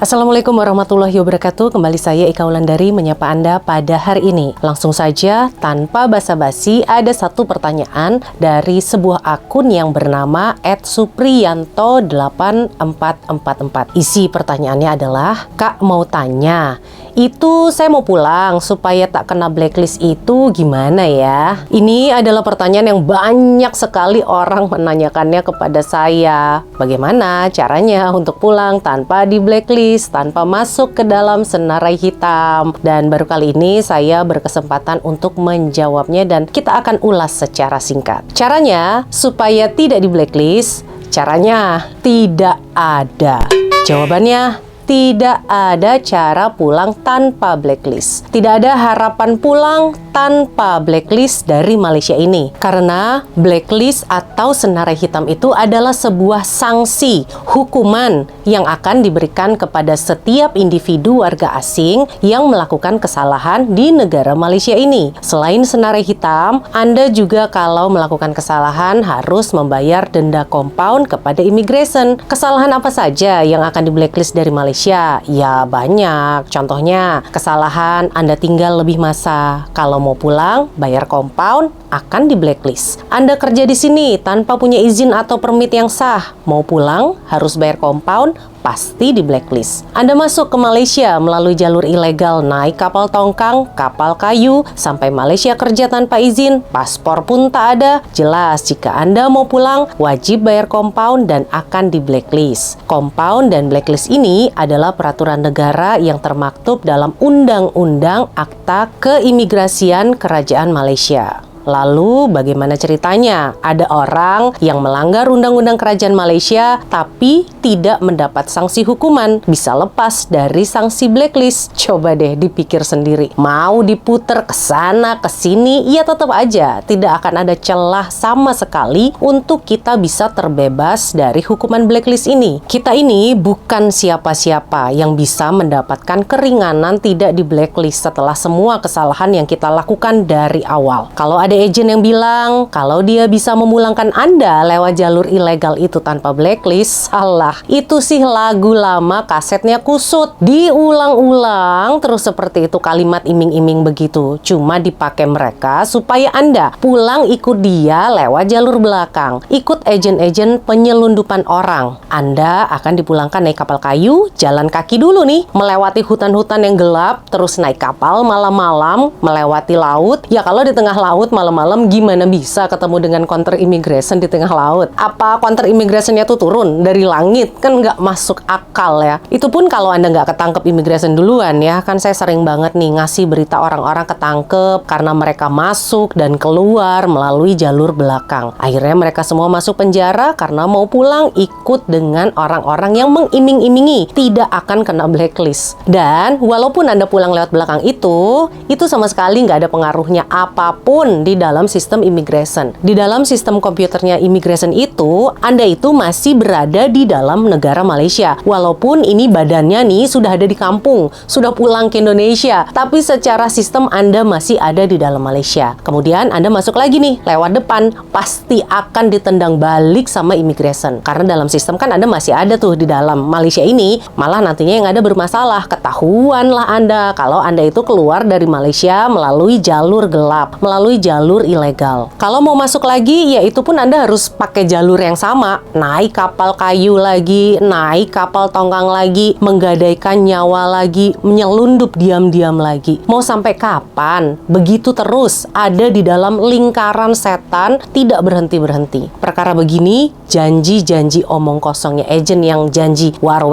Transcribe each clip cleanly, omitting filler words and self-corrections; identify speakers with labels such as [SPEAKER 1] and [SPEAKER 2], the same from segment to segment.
[SPEAKER 1] Assalamualaikum warahmatullahi wabarakatuh. Kembali saya Ika Wulandari menyapa Anda pada hari ini. Langsung saja, tanpa basa-basi, ada satu pertanyaan dari sebuah akun yang bernama @supriyanto8444. Isi pertanyaannya adalah, Kak mau tanya, itu saya mau pulang supaya tak kena blacklist itu gimana ya? Ini adalah pertanyaan yang banyak sekali orang menanyakannya kepada saya. Bagaimana caranya untuk pulang tanpa di blacklist, tanpa masuk ke dalam senarai hitam? Dan baru kali ini saya berkesempatan untuk menjawabnya dan kita akan ulas secara singkat. Caranya supaya tidak di blacklist, caranya tidak ada. Jawabannya, tidak ada cara pulang tanpa blacklist. Tidak ada harapan pulang tanpa blacklist dari Malaysia ini. Karena blacklist atau senarai hitam itu adalah sebuah sanksi, hukuman yang akan diberikan kepada setiap individu warga asing yang melakukan kesalahan di negara Malaysia ini. Selain senarai hitam, Anda juga kalau melakukan kesalahan harus membayar denda compound kepada immigration. Kesalahan apa saja yang akan di blacklist dari Malaysia? Ya banyak. Contohnya, kesalahan Anda tinggal lebih masa. Kalau mau pulang, bayar compound, akan di blacklist. Anda kerja di sini tanpa punya izin atau permit yang sah. Mau pulang, harus bayar compound, pasti di blacklist. Anda masuk ke Malaysia melalui jalur ilegal, naik kapal tongkang, kapal kayu, sampai Malaysia kerja tanpa izin, paspor pun tak ada. Jelas jika Anda mau pulang, wajib bayar compound dan akan di blacklist. Compound dan blacklist ini adalah peraturan negara yang termaktub dalam Undang-Undang Akta Keimigrasian Kerajaan Malaysia. Lalu bagaimana ceritanya? Ada orang yang melanggar undang-undang kerajaan Malaysia tapi tidak mendapat sanksi hukuman, bisa lepas dari sanksi blacklist. Coba deh dipikir sendiri. Mau diputer ke sana ke sini, ya tetap aja tidak akan ada celah sama sekali untuk kita bisa terbebas dari hukuman blacklist ini. Kita ini bukan siapa-siapa yang bisa mendapatkan keringanan tidak di blacklist setelah semua kesalahan yang kita lakukan dari awal. Kalau ada agent yang bilang kalau dia bisa memulangkan Anda lewat jalur ilegal itu tanpa blacklist, salah. Itu sih lagu lama kasetnya kusut. Diulang-ulang terus seperti itu, kalimat iming-iming begitu. Cuma dipakai mereka supaya Anda pulang ikut dia lewat jalur belakang. Ikut agent-agent penyelundupan orang. Anda akan dipulangkan naik kapal kayu, jalan kaki dulu nih, melewati hutan-hutan yang gelap, terus naik kapal malam-malam, melewati laut. Ya kalau di tengah laut malam-malam gimana bisa ketemu dengan counter immigration di tengah laut? Apa counter immigrationnya tuh turun dari langit? Kan nggak masuk akal ya. Itu pun kalau Anda nggak ketangkep immigration duluan ya. Kan saya sering banget nih ngasih berita orang-orang ketangkep karena mereka masuk dan keluar melalui jalur belakang. Akhirnya mereka semua masuk penjara karena mau pulang ikut dengan orang-orang yang mengiming-imingi tidak akan kena blacklist. Dan walaupun Anda pulang lewat belakang itu sama sekali nggak ada pengaruhnya apapun di dalam sistem immigration. Di dalam sistem komputernya immigration itu, Anda itu masih berada di dalam negara Malaysia. Walaupun ini badannya nih sudah ada di kampung, sudah pulang ke Indonesia, tapi secara sistem Anda masih ada di dalam Malaysia. Kemudian Anda masuk lagi nih, lewat depan, pasti akan ditendang balik sama immigration. Karena dalam sistem kan Anda masih ada tuh di dalam Malaysia ini, malah nantinya yang ada bermasalah. Ketahuanlah Anda kalau Anda itu keluar dari Malaysia melalui jalur gelap, melalui jalur ilegal. Kalau mau masuk lagi, ya itu pun Anda harus pakai jalur yang sama. Naik kapal kayu lagi, naik kapal tongkang lagi, menggadaikan nyawa lagi, menyelundup diam-diam lagi. Mau sampai kapan? Begitu terus, ada di dalam lingkaran setan, tidak berhenti-berhenti. Perkara begini, janji-janji omong kosongnya agent yang janji war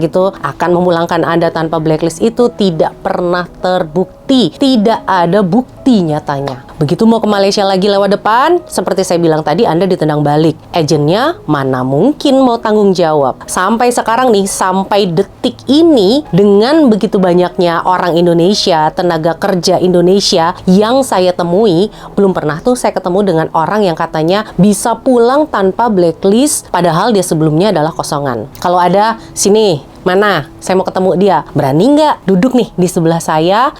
[SPEAKER 1] gitu, akan memulangkan Anda tanpa blacklist itu tidak pernah terbukti. Tidak ada bukti nyatanya. Begitu mau ke Malaysia lagi lewat depan, seperti saya bilang tadi, Anda ditendang balik. Agentnya mana mungkin mau tanggung jawab. Sampai sekarang nih, sampai detik ini, dengan begitu banyaknya orang Indonesia, tenaga kerja Indonesia yang saya temui, belum pernah tuh saya ketemu dengan orang yang katanya bisa pulang tanpa blacklist, padahal dia sebelumnya adalah kosongan. Kalau ada, sini Mana? Saya mau ketemu dia. Berani nggak? Duduk nih di sebelah saya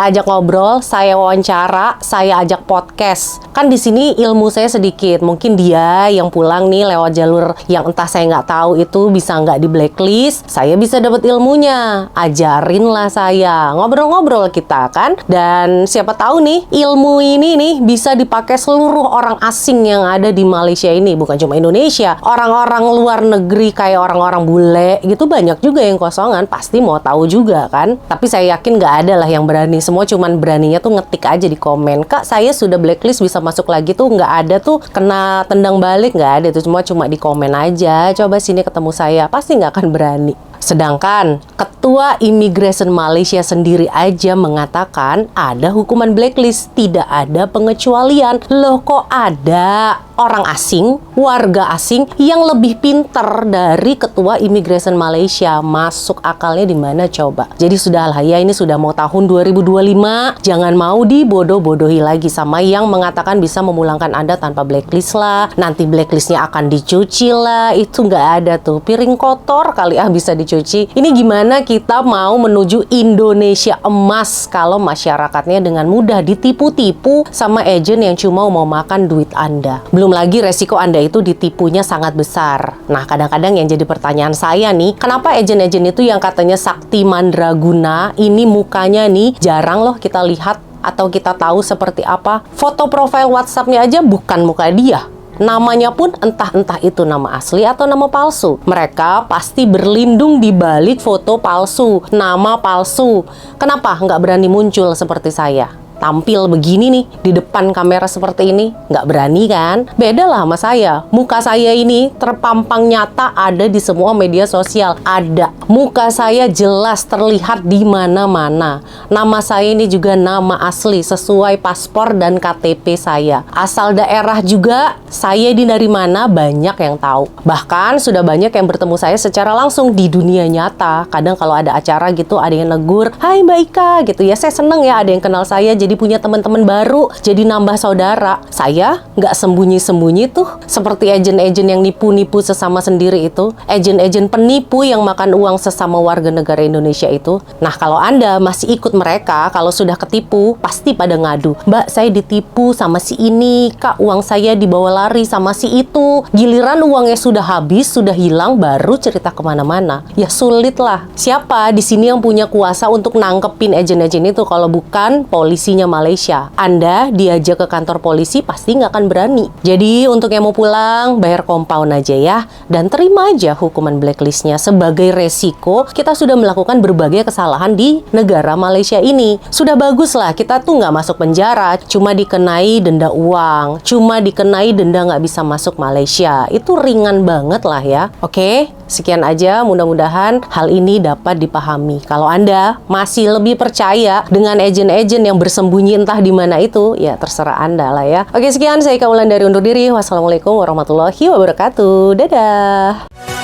[SPEAKER 1] ajak ngobrol, saya wawancara, saya ajak podcast. Kan di sini ilmu saya sedikit. Mungkin dia yang pulang nih lewat jalur yang entah saya nggak tahu itu bisa nggak di blacklist. Saya bisa dapat ilmunya. Ajarinlah saya. Ngobrol-ngobrol kita kan. Dan siapa tahu nih ilmu ini nih bisa dipakai seluruh orang asing yang ada di Malaysia ini. Bukan cuma Indonesia. Orang-orang luar negeri kayak orang-orang bule gitu banyak juga yang kosongan. Pasti mau tahu juga kan. Tapi saya yakin nggak ada lah yang berani. Semua cuman beraninya tuh ngetik aja di komen. Kak, saya sudah blacklist bisa masuk lagi tuh. Nggak ada tuh kena tendang balik. Nggak ada tuh. Cuma di komen aja. Coba sini ketemu saya. Pasti nggak akan berani. Sedangkan Ketua Imigresen Malaysia sendiri aja mengatakan ada hukuman blacklist, tidak ada pengecualian. Loh kok ada orang asing, warga asing yang lebih pinter dari Ketua Imigresen Malaysia? Masuk akalnya di mana coba? Jadi sudahlah ya, ini sudah mau tahun 2025, jangan mau dibodoh-bodohi lagi sama yang mengatakan bisa memulangkan Anda tanpa blacklist lah, nanti blacklistnya akan dicuci lah. Itu nggak ada tuh, piring kotor kali bisa dicuci. Ini gimana kita mau menuju Indonesia emas kalau masyarakatnya dengan mudah ditipu-tipu sama agen yang cuma mau makan duit Anda. Belum lagi resiko Anda itu ditipunya sangat besar. Nah, kadang-kadang yang jadi pertanyaan saya nih, kenapa agen-agen itu yang katanya sakti mandraguna ini mukanya nih jarang loh kita lihat atau kita tahu seperti apa. Foto profil WhatsApp-nya aja bukan muka dia. Namanya pun entah itu nama asli atau nama palsu. Mereka pasti berlindung di balik foto palsu, nama palsu. Kenapa nggak berani muncul seperti saya? Tampil begini nih di depan kamera seperti ini, nggak berani kan? Beda lah sama saya. Muka saya ini terpampang nyata ada di semua media sosial. Ada. Muka saya jelas terlihat di mana-mana. Nama saya ini juga nama asli sesuai paspor dan KTP saya. Asal daerah juga, saya dari mana banyak yang tahu. Bahkan sudah banyak yang bertemu saya secara langsung di dunia nyata. Kadang kalau ada acara gitu ada yang negur, "Hai Mbak Ika," gitu ya. Saya seneng ya ada yang kenal saya, jadi punya teman-teman baru, jadi nambah saudara. Saya nggak sembunyi-sembunyi tuh seperti agen-agen yang nipu-nipu sesama sendiri itu, agen-agen penipu yang makan uang sesama warga negara Indonesia itu. Nah, kalau Anda masih ikut mereka, kalau sudah ketipu pasti pada ngadu, "Mbak, saya ditipu sama si ini, Kak, uang saya dibawa lari sama si itu." Giliran uangnya sudah habis, sudah hilang, baru cerita kemana-mana. Ya sulit lah. Siapa di sini yang punya kuasa untuk nangkepin agen-agen itu kalau bukan polisinya Malaysia? Anda diajak ke kantor polisi pasti nggak akan berani. Jadi untuk yang mau pulang, bayar compound aja ya, dan terima aja hukuman blacklistnya sebagai resiko kita sudah melakukan berbagai kesalahan di negara Malaysia ini. Sudah bagus lah, kita tuh nggak masuk penjara, cuma dikenai denda uang, cuma dikenai denda nggak bisa masuk Malaysia. Itu ringan banget lah ya. Oke, sekian aja, mudah-mudahan hal ini dapat dipahami. Kalau Anda masih lebih percaya dengan agen-agen yang bersembunyi entah di mana itu, ya terserah Anda lah ya. Oke, sekian, saya Ika Wulandari undur diri. Wassalamualaikum warahmatullahi wabarakatuh. Dadah.